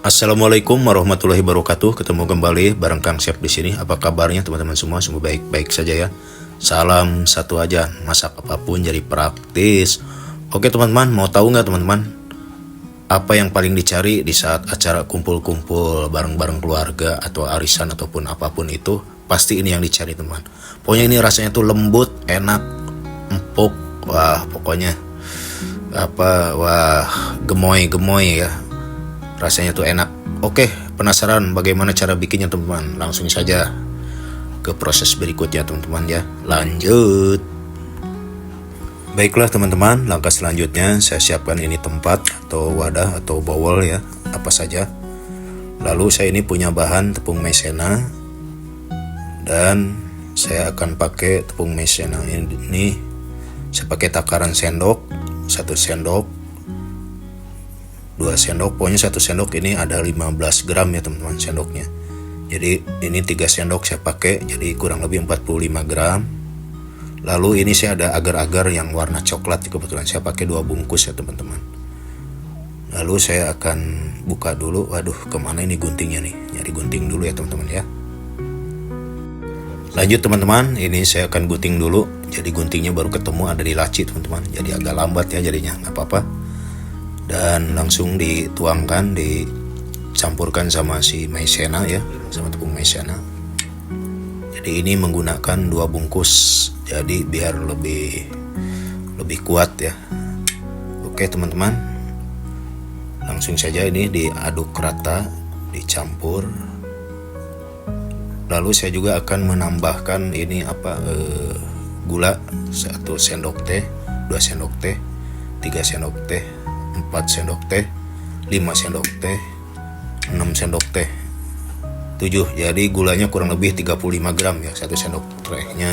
Assalamualaikum warahmatullahi wabarakatuh. Ketemu kembali bareng Kang Chef di sini. Apa kabarnya teman-teman semua? Semoga baik-baik saja ya. Salam satu aja, masak apapun jadi praktis. Oke teman-teman, mau tahu nggak teman-teman apa yang paling dicari di saat acara kumpul-kumpul bareng-bareng keluarga atau arisan ataupun apapun itu? Pasti ini yang dicari teman. Pokoknya ini rasanya tuh lembut, enak, empuk. Wah pokoknya gemoy ya. Rasanya tuh enak. Oke, penasaran bagaimana cara bikinnya teman-teman? Langsung saja ke proses berikutnya teman-teman ya. Lanjut. Baiklah teman-teman, langkah selanjutnya saya siapkan ini tempat atau wadah atau bowl ya, apa saja. Lalu saya ini punya bahan tepung maizena dan saya akan pakai tepung maizena ini. Saya pakai takaran sendok, 1 sendok, 2 sendok, pokoknya 1 sendok ini ada 15 gram ya teman-teman sendoknya. Jadi ini 3 sendok saya pakai, jadi kurang lebih 45 gram. Lalu ini saya ada agar-agar yang warna coklat, kebetulan saya pakai 2 bungkus ya teman-teman. Lalu saya akan buka dulu, waduh kemana ini guntingnya nih, nyari gunting dulu ya teman-teman ya. Lanjut teman-teman, ini saya akan gunting dulu, jadi guntingnya baru ketemu ada di laci teman-teman, jadi agak lambat ya jadinya, nggak apa-apa. Dan langsung dituangkan, dicampurkan sama si maizena ya, sama tepung maizena. Jadi ini menggunakan 2 bungkus, jadi biar lebih kuat ya. Oke teman-teman, langsung saja ini diaduk rata, dicampur. Lalu saya juga akan menambahkan ini gula 1 sendok teh, 2 sendok teh, 3 sendok teh, 4 sendok teh, 5 sendok teh, 6 sendok teh, 7. Jadi gulanya kurang lebih 35 gram ya, 1 sendok tehnya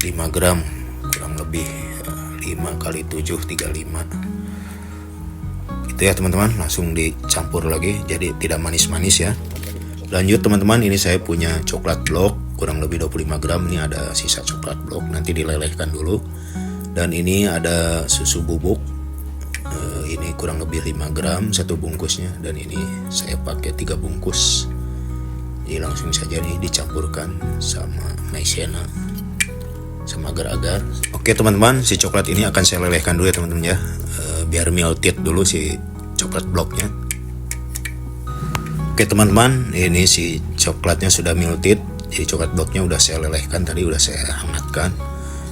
5 gram, kurang lebih 5 kali 7, 35. Itu ya teman-teman, langsung dicampur lagi, jadi tidak manis-manis ya. Lanjut teman-teman, ini saya punya coklat blok, kurang lebih 25 gram, ini ada sisa coklat blok, nanti dilelehkan dulu. Dan ini ada susu bubuk, ini kurang lebih 5 gram 1 bungkusnya, dan ini saya pakai 3 bungkus. Jadi langsung saja nih dicampurkan sama maizena sama agar-agar. Oke teman-teman, si coklat ini akan saya lelehkan dulu ya teman-teman ya, biar melted dulu si coklat bloknya. Oke teman-teman, ini si coklatnya sudah melted, jadi coklat bloknya udah saya lelehkan tadi, udah saya hangatkan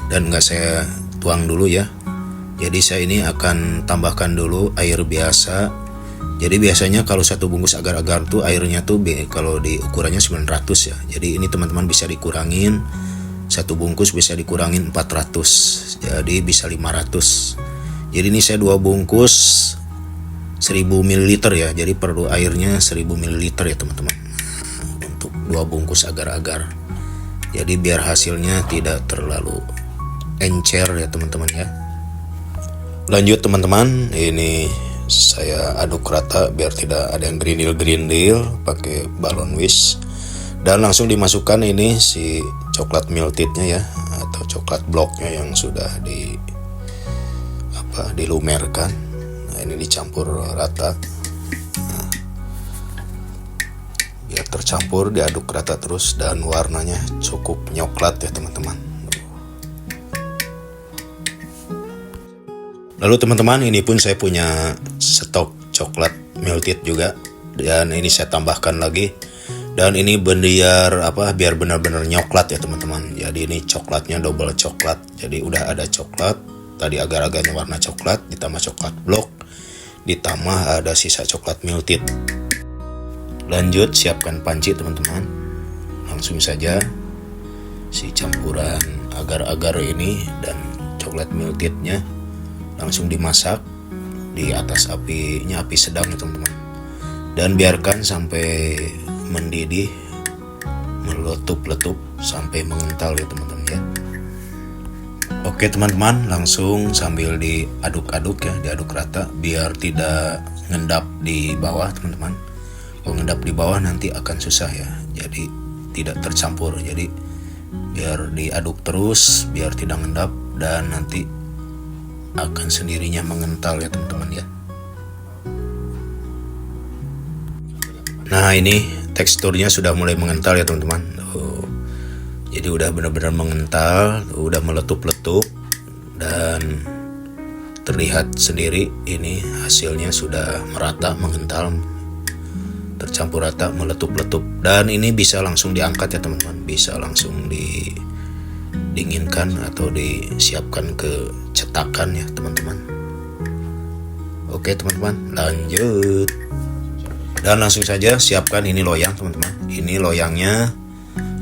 dan nggak saya tuang dulu ya. Jadi saya ini akan tambahkan dulu air biasa. Jadi biasanya kalau 1 bungkus agar-agar tuh airnya tuh kalau di ukurannya 900 ya. Jadi ini teman-teman bisa dikurangin, 1 bungkus bisa dikurangin 400, jadi bisa 500. Jadi ini saya 2 bungkus 1000 ml ya, jadi perlu airnya 1000 ml ya teman-teman, untuk 2 bungkus agar-agar. Jadi biar hasilnya tidak terlalu encer ya teman-teman ya. Lanjut teman-teman, ini saya aduk rata biar tidak ada yang gerindil-gerindil pakai balon whisk. Dan langsung dimasukkan ini si coklat meltednya ya, atau coklat bloknya yang sudah dilumerkan. Nah, ini dicampur rata. Nah, biar tercampur, diaduk rata terus dan warnanya cukup nyoklat ya teman-teman. Lalu teman-teman, ini pun saya punya stok coklat melted juga, dan ini saya tambahkan lagi. Dan ini biar benar-benar nyoklat ya teman-teman. Jadi ini coklatnya double coklat. Jadi udah ada coklat, tadi agar-agarnya warna coklat, ditambah coklat blok, ditambah ada sisa coklat melted. Lanjut siapkan panci teman-teman. Langsung saja si campuran agar-agar ini dan coklat meltednya langsung dimasak di atas api sedang ya teman-teman, dan biarkan sampai mendidih, meletup-letup sampai mengental ya teman-teman ya. Oke teman-teman, langsung sambil diaduk-aduk ya, diaduk rata biar tidak ngendap di bawah teman-teman. Kalau ngendap di bawah nanti akan susah ya, jadi tidak tercampur. Jadi biar diaduk terus biar tidak ngendap, dan nanti akan sendirinya mengental ya teman-teman ya. Nah, ini teksturnya sudah mulai mengental ya teman-teman. Jadi udah benar-benar mengental, udah meletup-letup, dan terlihat sendiri ini hasilnya sudah merata, mengental, tercampur rata, meletup-letup. Dan ini bisa langsung diangkat ya teman-teman, bisa langsung didinginkan atau disiapkan ke cetakan ya teman-teman. Oke teman-teman, lanjut. Dan langsung saja siapkan ini loyang teman-teman. Ini loyangnya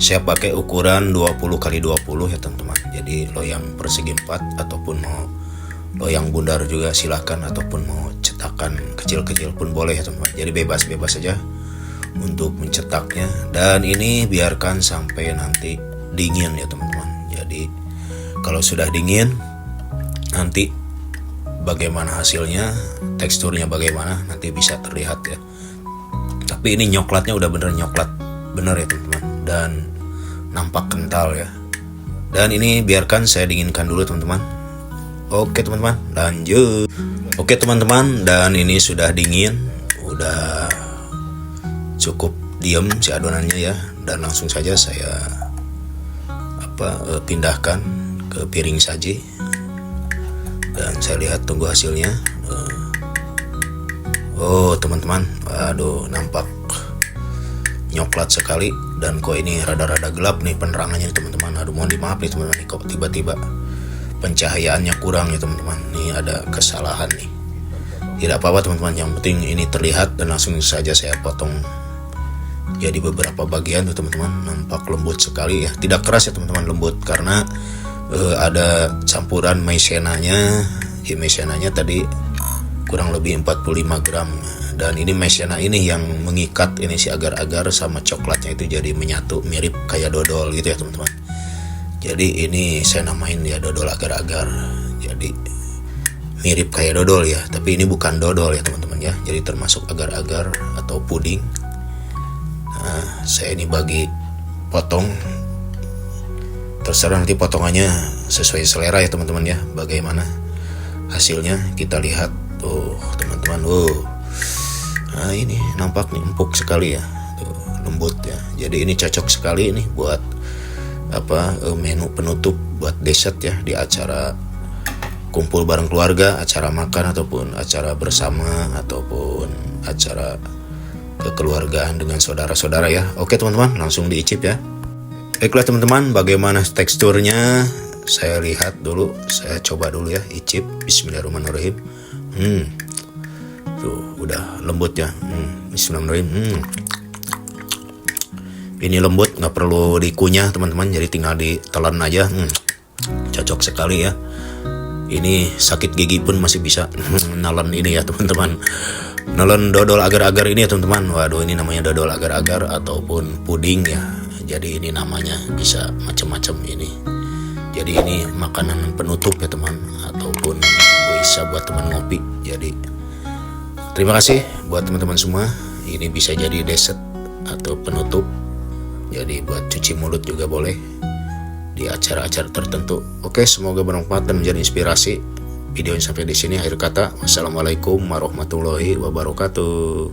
saya pakai ukuran 20x20 ya teman-teman. Jadi loyang persegi 4 ataupun mau loyang bundar juga silahkan, ataupun mau cetakan kecil-kecil pun boleh ya teman-teman. Jadi bebas-bebas saja untuk mencetaknya. Dan ini biarkan sampai nanti dingin ya teman-teman. Jadi kalau sudah dingin, nanti bagaimana hasilnya, teksturnya bagaimana, nanti bisa terlihat ya. Tapi ini nyoklatnya udah bener nyoklat bener ya teman-teman, dan nampak kental ya. Dan ini biarkan saya dinginkan dulu teman-teman. Oke teman-teman, lanjut. Oke teman-teman, dan ini sudah dingin, udah cukup diem si adonannya ya. Dan langsung saja saya pindahkan ke piring saji. Dan saya lihat, tunggu hasilnya. Oh teman-teman, aduh nampak nyoklat sekali. Dan kok ini rada-rada gelap nih penerangannya teman-teman. Aduh mohon dimaaf nih teman-teman, kok tiba-tiba pencahayaannya kurang ya teman-teman. Ini ada kesalahan nih. Tidak apa-apa teman-teman, yang penting ini terlihat. Dan langsung saja saya potong jadi beberapa bagian tuh teman-teman. Nampak lembut sekali ya, tidak keras ya teman-teman, lembut karena ada campuran maizenanya. Maizenanya tadi kurang lebih 45 gram. Dan ini maizena ini yang mengikat ini si agar-agar sama coklatnya itu jadi menyatu, mirip kayak dodol gitu ya teman-teman. Jadi ini saya namain ya dodol agar-agar. Jadi mirip kayak dodol ya, tapi ini bukan dodol ya teman-teman ya. Jadi termasuk agar-agar atau puding. Nah, saya ini bagi potong, terserah nanti potongannya sesuai selera ya teman-teman ya. Bagaimana hasilnya kita lihat tuh teman-teman. Nah ini nampak nih empuk sekali ya, tuh, lembut ya. Jadi ini cocok sekali nih buat menu penutup, buat dessert ya di acara kumpul bareng keluarga, acara makan ataupun acara bersama ataupun acara kekeluargaan dengan saudara-saudara ya. Oke teman-teman, langsung diicip ya. Baiklah teman-teman, bagaimana teksturnya? Saya lihat dulu, saya coba dulu ya, icip. Bismillahirrahmanirrahim. Tuh udah lembut ya. Bismillahirrahmanirrahim. Ini lembut, nggak perlu dikunyah teman-teman, jadi tinggal ditelan aja. Cocok sekali ya. Ini sakit gigi pun masih bisa nelen ini ya teman-teman. Nelen dodol agar-agar ini ya teman-teman. Waduh, ini namanya dodol agar-agar ataupun puding ya. Jadi ini namanya bisa macam-macam ini. Jadi ini makanan penutup ya teman, ataupun bisa buat teman ngopi. Jadi terima kasih buat teman-teman semua. Ini bisa jadi dessert atau penutup. Jadi buat cuci mulut juga boleh di acara-acara tertentu. Oke, semoga bermanfaat dan menjadi inspirasi. Video ini sampai di sini akhir kata. Wassalamualaikum warahmatullahi wabarakatuh.